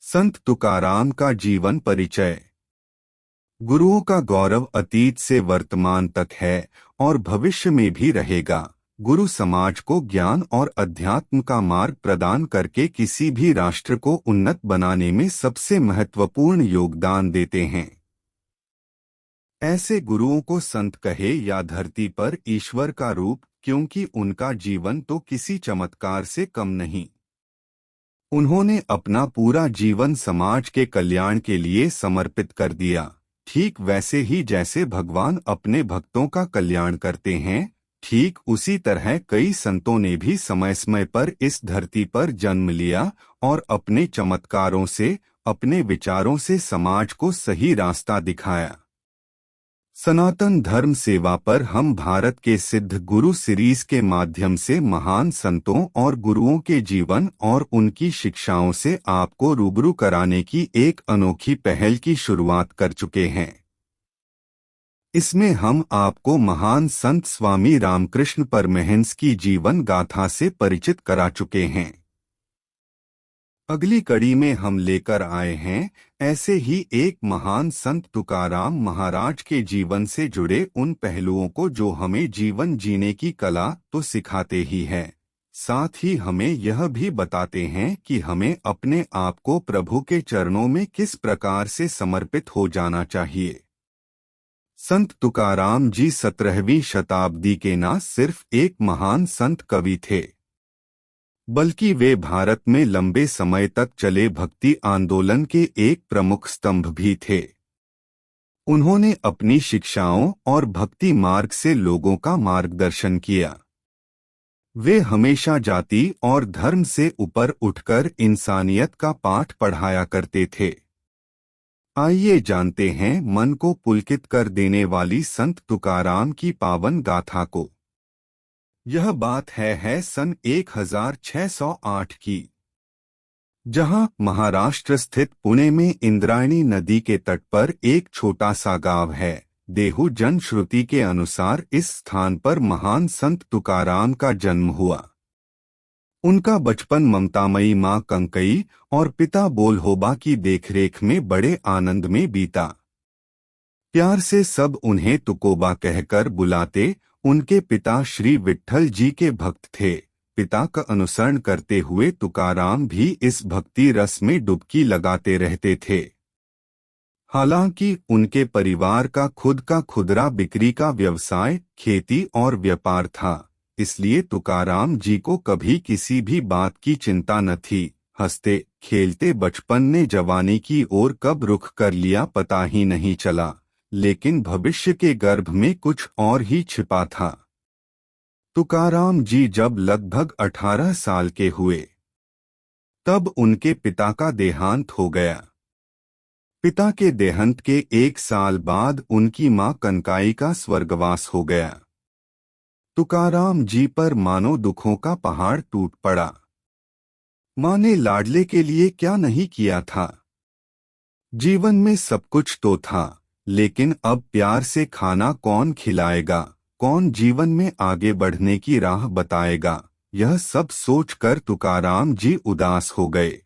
संत तुकाराम का जीवन परिचय। गुरुओं का गौरव अतीत से वर्तमान तक है और भविष्य में भी रहेगा। गुरु समाज को ज्ञान और अध्यात्म का मार्ग प्रदान करके किसी भी राष्ट्र को उन्नत बनाने में सबसे महत्वपूर्ण योगदान देते हैं। ऐसे गुरुओं को संत कहे या धरती पर ईश्वर का रूप, क्योंकि उनका जीवन तो किसी चमत्कार से कम नहीं। उन्होंने अपना पूरा जीवन समाज के कल्याण के लिए समर्पित कर दिया, ठीक वैसे ही जैसे भगवान अपने भक्तों का कल्याण करते हैं। ठीक उसी तरह कई संतों ने भी समय समय पर इस धरती पर जन्म लिया और अपने चमत्कारों से, अपने विचारों से समाज को सही रास्ता दिखाया। सनातन धर्म सेवा पर हम भारत के सिद्ध गुरु सीरीज के माध्यम से महान संतों और गुरुओं के जीवन और उनकी शिक्षाओं से आपको रूबरू कराने की एक अनोखी पहल की शुरुआत कर चुके हैं। इसमें हम आपको महान संत स्वामी रामकृष्ण परमहंस की जीवन गाथा से परिचित करा चुके हैं। अगली कड़ी में हम लेकर आए हैं ऐसे ही एक महान संत तुकाराम महाराज के जीवन से जुड़े उन पहलुओं को जो हमें जीवन जीने की कला तो सिखाते ही हैं, साथ ही हमें यह भी बताते हैं कि हमें अपने आप को प्रभु के चरणों में किस प्रकार से समर्पित हो जाना चाहिए। संत तुकाराम जी 17वीं शताब्दी के न सिर्फ एक महान संत कवि थे, बल्कि वे भारत में लंबे समय तक चले भक्ति आंदोलन के एक प्रमुख स्तंभ भी थे। उन्होंने अपनी शिक्षाओं और भक्ति मार्ग से लोगों का मार्गदर्शन किया। वे हमेशा जाति और धर्म से ऊपर उठकर इंसानियत का पाठ पढ़ाया करते थे। आइए जानते हैं मन को पुलकित कर देने वाली संत तुकाराम की पावन गाथा को। यह बात है सन 1608 की, जहां महाराष्ट्र स्थित पुणे में इंद्रायणी नदी के तट पर एक छोटा सा गांव है। देहु जनश्रुति के अनुसार इस स्थान पर महान संत तुकाराम का जन्म हुआ। उनका बचपन ममतामयी मां कंकई और पिता बोलहोबा की देखरेख में बड़े आनंद में बीता। प्यार से सब उन्हें तुकोबा कहकर बुलाते। उनके पिता श्री विट्ठल जी के भक्त थे। पिता का अनुसरण करते हुए तुकाराम भी इस भक्ति रस में डुबकी लगाते रहते थे। हालांकि उनके परिवार का खुद का खुदरा बिक्री का व्यवसाय, खेती और व्यापार था, इसलिए तुकाराम जी को कभी किसी भी बात की चिंता न थी। हंसते खेलते बचपन ने जवानी की ओर कब रुख कर लिया पता ही नहीं चला, लेकिन भविष्य के गर्भ में कुछ और ही छिपा था। तुकाराम जी जब लगभग 18 साल के हुए, तब उनके पिता का देहांत हो गया। पिता के देहांत के 1 साल बाद उनकी मां कनकाई का स्वर्गवास हो गया। तुकाराम जी पर मानो दुखों का पहाड़ टूट पड़ा। मां ने लाडले के लिए क्या नहीं किया था। जीवन में सब कुछ तो था, लेकिन अब प्यार से खाना कौन खिलाएगा, कौन जीवन में आगे बढ़ने की राह बताएगा, यह सब सोचकर तुकाराम जी उदास हो गए।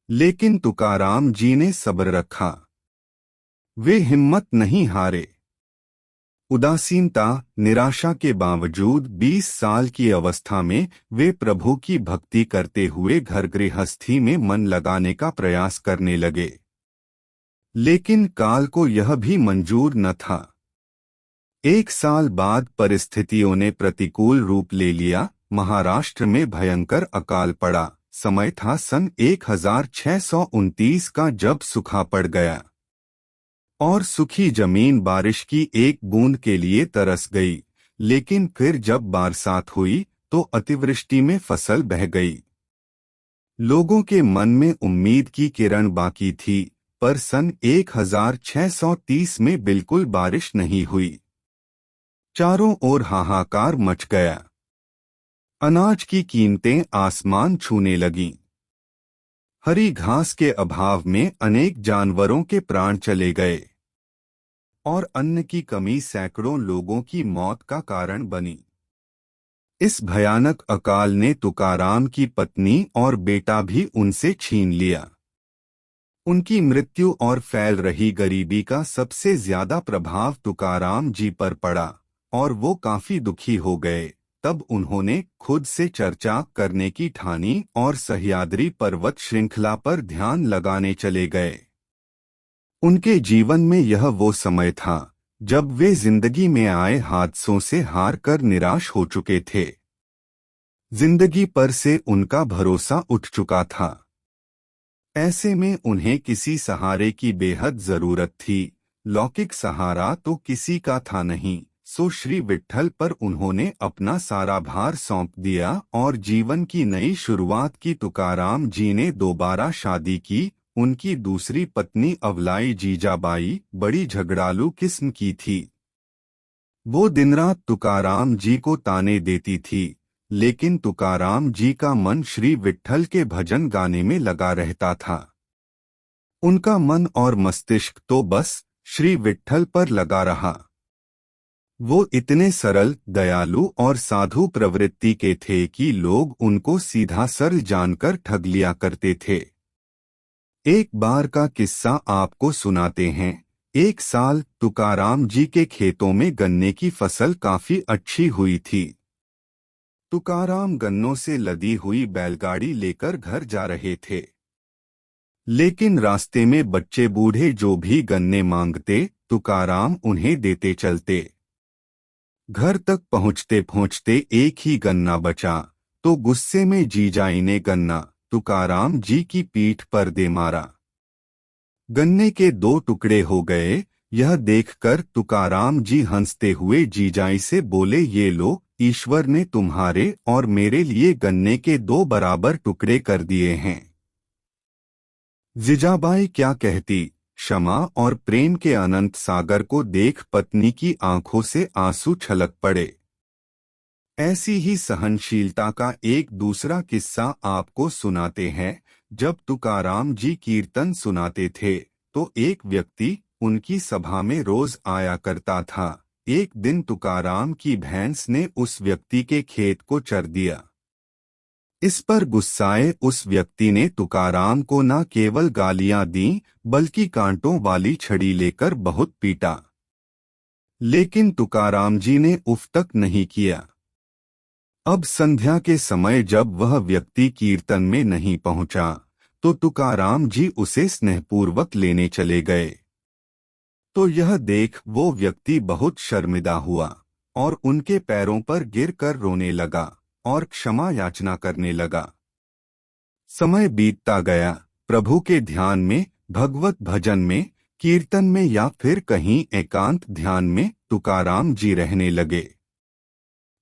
लेकिन तुकाराम जी ने सब्र रखा। वे हिम्मत नहीं हारे। उदासीनता, निराशा के बावजूद 20 साल की अवस्था में वे प्रभु की भक्ति करते हुए घर गृहस्थी में मन लगाने का प्रयास करने लगे। लेकिन काल को यह भी मंजूर न था। 1 साल बाद परिस्थितियों ने प्रतिकूल रूप ले लिया। महाराष्ट्र में भयंकर अकाल पड़ा। समय था सन 1629 का, जब सूखा पड़ गया और सूखी जमीन बारिश की एक बूंद के लिए तरस गई। लेकिन फिर जब बरसात हुई तो अतिवृष्टि में फसल बह गई। लोगों के मन में उम्मीद की किरण बाकी थी, पर सन 1630 में बिल्कुल बारिश नहीं हुई। चारों ओर हाहाकार मच गया। अनाज की कीमतें आसमान छूने लगीं। हरी घास के अभाव में अनेक जानवरों के प्राण चले गए और अन्न की कमी सैकड़ों लोगों की मौत का कारण बनी। इस भयानक अकाल ने तुकाराम की पत्नी और बेटा भी उनसे छीन लिया। उनकी मृत्यु और फैल रही गरीबी का सबसे ज्यादा प्रभाव तुकाराम जी पर पड़ा और वो काफी दुखी हो गए। तब उन्होंने खुद से चर्चा करने की ठानी और सह्याद्री पर्वत श्रृंखला पर ध्यान लगाने चले गए। उनके जीवन में यह वो समय था जब वे जिंदगी में आए हादसों से हार कर निराश हो चुके थे। जिंदगी पर से उनका भरोसा उठ चुका था। ऐसे में उन्हें किसी सहारे की बेहद जरूरत थी। लौकिक सहारा तो किसी का था नहीं, सो श्री विट्ठल पर उन्होंने अपना सारा भार सौंप दिया और जीवन की नई शुरुआत की। तुकाराम जी ने दोबारा शादी की। उनकी दूसरी पत्नी अवलाई जीजाबाई बड़ी झगड़ालू किस्म की थी। वो दिन रात तुकाराम जी को ताने देती थी, लेकिन तुकाराम जी का मन श्री विट्ठल के भजन गाने में लगा रहता था। उनका मन और मस्तिष्क तो बस श्री विट्ठल पर लगा रहा। वो इतने सरल, दयालु और साधु प्रवृत्ति के थे कि लोग उनको सीधा सरल जानकर ठग लिया करते थे। एक बार का किस्सा आपको सुनाते हैं। एक साल तुकाराम जी के खेतों में गन्ने की फसल काफी अच्छी हुई थी। तुकाराम गन्नों से लदी हुई बैलगाड़ी लेकर घर जा रहे थे, लेकिन रास्ते में बच्चे बूढ़े जो भी गन्ने मांगते तुकाराम उन्हें देते चलते। घर तक पहुंचते पहुंचते एक ही गन्ना बचा, तो गुस्से में जीजाई ने गन्ना तुकाराम जी की पीठ पर दे मारा। गन्ने के 2 टुकड़े हो गए। यह देखकर तुकाराम जी हंसते हुए जीजाई से बोले, ये लो, ईश्वर ने तुम्हारे और मेरे लिए गन्ने के 2 बराबर टुकड़े कर दिए हैं। जीजाबाई क्या कहती। क्षमा और प्रेम के अनंत सागर को देख पत्नी की आंखों से आंसू छलक पड़े। ऐसी ही सहनशीलता का एक दूसरा किस्सा आपको सुनाते हैं। जब तुकाराम जी कीर्तन सुनाते थे तो एक व्यक्ति उनकी सभा में रोज आया करता था। एक दिन तुकाराम की भैंस ने उस व्यक्ति के खेत को चर दिया। इस पर गुस्साए उस व्यक्ति ने तुकाराम को न केवल गालियां दी, बल्कि कांटों वाली छड़ी लेकर बहुत पीटा। लेकिन तुकाराम जी ने उफ तक नहीं किया। अब संध्या के समय जब वह व्यक्ति कीर्तन में नहीं पहुंचा, तो तुकाराम जी उसे स्नेहपूर्वक लेने चले गए। तो यह देख वो व्यक्ति बहुत शर्मिंदा हुआ और उनके पैरों पर गिरकर रोने लगा और क्षमा याचना करने लगा। समय बीतता गया। प्रभु के ध्यान में, भगवत भजन में, कीर्तन में या फिर कहीं एकांत ध्यान में तुकाराम जी रहने लगे।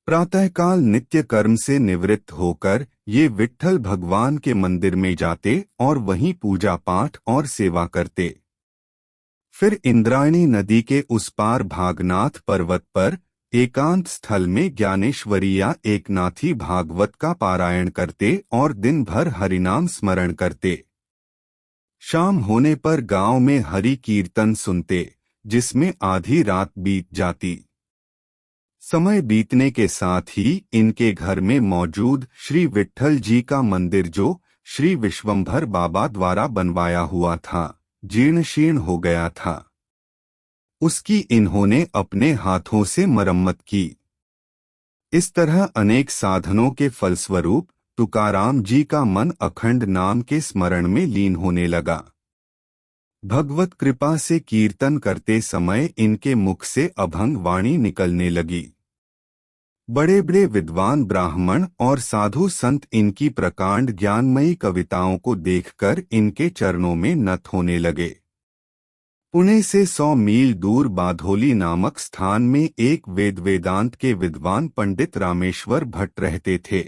प्रातःकाल नित्य कर्म से निवृत्त होकर ये विट्ठल भगवान के मंदिर में जाते और वहीं पूजा पाठ और सेवा करते। फिर इंद्रायणी नदी के उस पार भागनाथ पर्वत पर एकांत स्थल में ज्ञानेश्वरी या एकनाथी भागवत का पारायण करते और दिन भर हरिनाम स्मरण करते। शाम होने पर गांव में हरि कीर्तन सुनते, जिसमें आधी रात बीत जाती। समय बीतने के साथ ही इनके घर में मौजूद श्री विट्ठल जी का मंदिर, जो श्री विश्वंभर बाबा द्वारा बनवाया हुआ था, जीर्ण शीर्ण हो गया था। उसकी इन्होंने अपने हाथों से मरम्मत की। इस तरह अनेक साधनों के फलस्वरूप तुकाराम जी का मन अखंड नाम के स्मरण में लीन होने लगा। भगवत कृपा से कीर्तन करते समय इनके मुख से अभंग वाणी निकलने लगी। बड़े बड़े विद्वान ब्राह्मण और साधु संत इनकी प्रकांड ज्ञानमयी कविताओं को देखकर इनके चरणों में नत होने लगे। पुणे से 100 मील दूर बाधोली नामक स्थान में एक वेदांत के विद्वान पंडित रामेश्वर भट्ट रहते थे।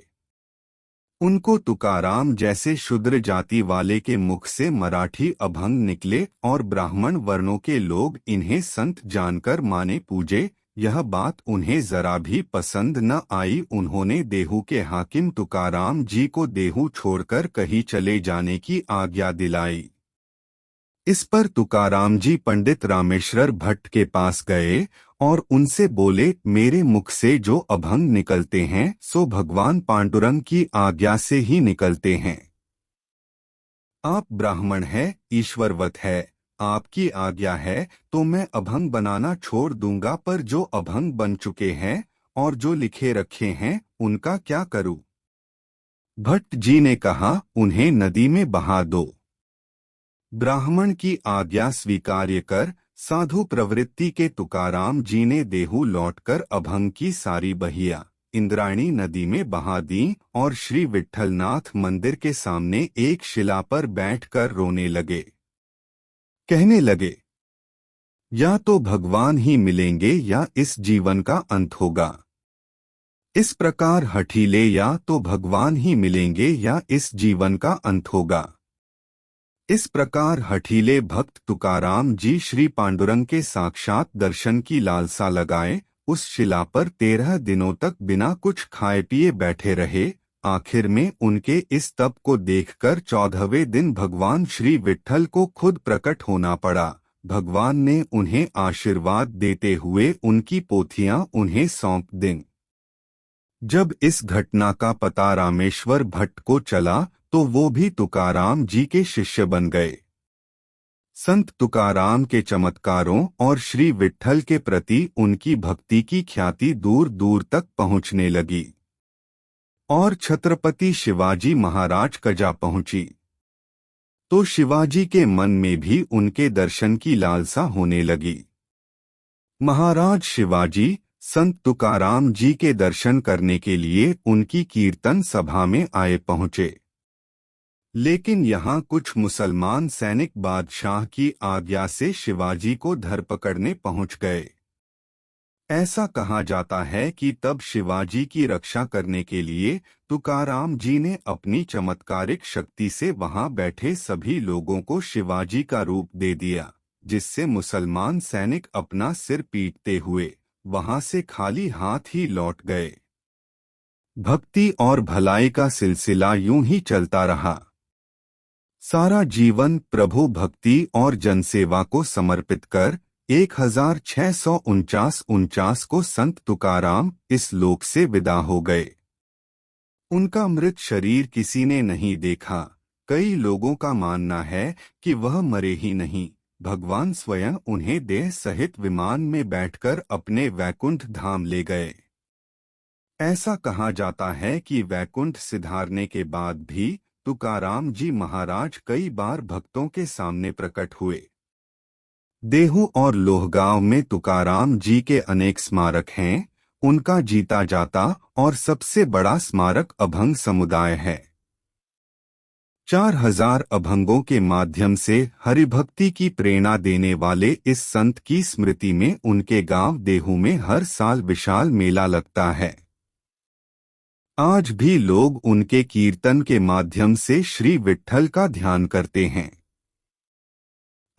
उनको तुकाराम जैसे शूद्र जाति वाले के मुख से मराठी अभंग निकले और ब्राह्मण वर्णों के लोग इन्हें संत जानकर माने पूजे। यह बात उन्हें जरा भी पसंद न आई। उन्होंने देहू के हाकिम तुकाराम जी को देहू छोड़कर कहीं चले जाने की आज्ञा दिलाई। इस पर तुकाराम जी पंडित रामेश्वर भट्ट के पास गए और उनसे बोले, मेरे मुख से जो अभंग निकलते हैं सो भगवान पांडुरंग की आज्ञा से ही निकलते हैं। आप ब्राह्मण है, ईश्वरवत है, आपकी आज्ञा है तो मैं अभंग बनाना छोड़ दूंगा, पर जो अभंग बन चुके हैं और जो लिखे रखे हैं उनका क्या करूं? भट्ट जी ने कहा, उन्हें नदी में बहा दो। ब्राह्मण की आज्ञा स्वीकार्य कर साधु प्रवृत्ति के तुकाराम जी ने देहू लौटकर अभंग की सारी बहिया इंद्रायणी नदी में बहा दी और श्री विट्ठलनाथ मंदिर के सामने एक शिला पर बैठकर रोने लगे। कहने लगे, या तो भगवान ही मिलेंगे या इस जीवन का अंत होगा। इस प्रकार हठीले या तो भगवान ही मिलेंगे या इस जीवन का अंत होगा। इस प्रकार हठीले भक्त तुकाराम जी श्री पांडुरंग के साक्षात दर्शन की लालसा लगाए उस शिला पर 13 दिनों तक बिना कुछ खाए पिए बैठे रहे। आखिर में उनके इस तप को देखकर 14वें दिन भगवान श्री विट्ठल को खुद प्रकट होना पड़ा। भगवान ने उन्हें आशीर्वाद देते हुए उनकी पोथियां उन्हें सौंप दी। जब इस घटना का पता रामेश्वर भट्ट को चला तो वो भी तुकाराम जी के शिष्य बन गए। संत तुकाराम के चमत्कारों और श्री विट्ठल के प्रति उनकी भक्ति की ख्याति दूर दूर तक पहुंचने लगी और छत्रपति शिवाजी महाराज कजा पहुंची तो शिवाजी के मन में भी उनके दर्शन की लालसा होने लगी। महाराज शिवाजी संत तुकाराम जी के दर्शन करने के लिए उनकी कीर्तन सभा में आए पहुंचे, लेकिन यहाँ कुछ मुसलमान सैनिक बादशाह की आज्ञा से शिवाजी को धरपकड़ने पहुंच गए। ऐसा कहा जाता है कि तब शिवाजी की रक्षा करने के लिए तुकाराम जी ने अपनी चमत्कारिक शक्ति से वहां बैठे सभी लोगों को शिवाजी का रूप दे दिया, जिससे मुसलमान सैनिक अपना सिर पीटते हुए वहां से खाली हाथ ही लौट गए। भक्ति और भलाई का सिलसिला यूं ही चलता रहा। सारा जीवन प्रभु भक्ति और जनसेवा को समर्पित कर 1649 को संत तुकाराम इस लोक से विदा हो गए। उनका मृत शरीर किसी ने नहीं देखा। कई लोगों का मानना है कि वह मरे ही नहीं, भगवान स्वयं उन्हें देह सहित विमान में बैठकर अपने वैकुंठ धाम ले गए। ऐसा कहा जाता है कि वैकुंठ सिधारने के बाद भी तुकाराम जी महाराज कई बार भक्तों के सामने प्रकट हुए। देहू और लोहगांव में तुकाराम जी के अनेक स्मारक हैं। उनका जीता जाता और सबसे बड़ा स्मारक अभंग समुदाय है। 4000 अभंगों के माध्यम से हरिभक्ति की प्रेरणा देने वाले इस संत की स्मृति में उनके गांव देहू में हर साल विशाल मेला लगता है। आज भी लोग उनके कीर्तन के माध्यम से श्री विट्ठल का ध्यान करते हैं।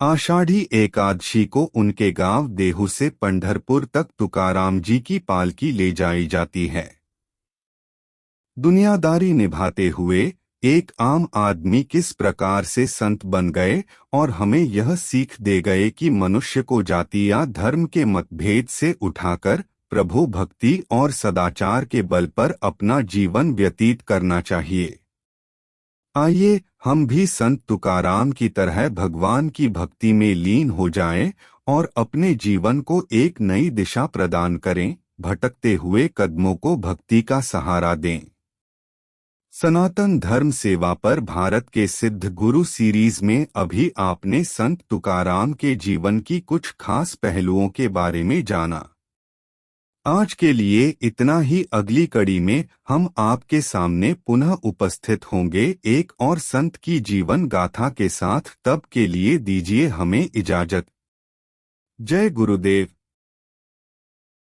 आषाढ़ी एकादशी को उनके गांव देहू से पंढरपुर तक तुकाराम जी की पालकी ले जाई जाती है। दुनियादारी निभाते हुए एक आम आदमी किस प्रकार से संत बन गए और हमें यह सीख दे गए कि मनुष्य को जाति या धर्म के मतभेद से उठाकर प्रभु भक्ति और सदाचार के बल पर अपना जीवन व्यतीत करना चाहिए। आइए हम भी संत तुकाराम की तरह भगवान की भक्ति में लीन हो जाएं और अपने जीवन को एक नई दिशा प्रदान करें, भटकते हुए कदमों को भक्ति का सहारा दें। सनातन धर्म सेवा पर भारत के सिद्ध गुरु सीरीज में अभी आपने संत तुकाराम के जीवन की कुछ खास पहलुओं के बारे में जाना। आज के लिए इतना ही। अगली कड़ी में हम आपके सामने पुनः उपस्थित होंगे एक और संत की जीवन गाथा के साथ। तब के लिए दीजिए हमें इजाजत। जय गुरुदेव।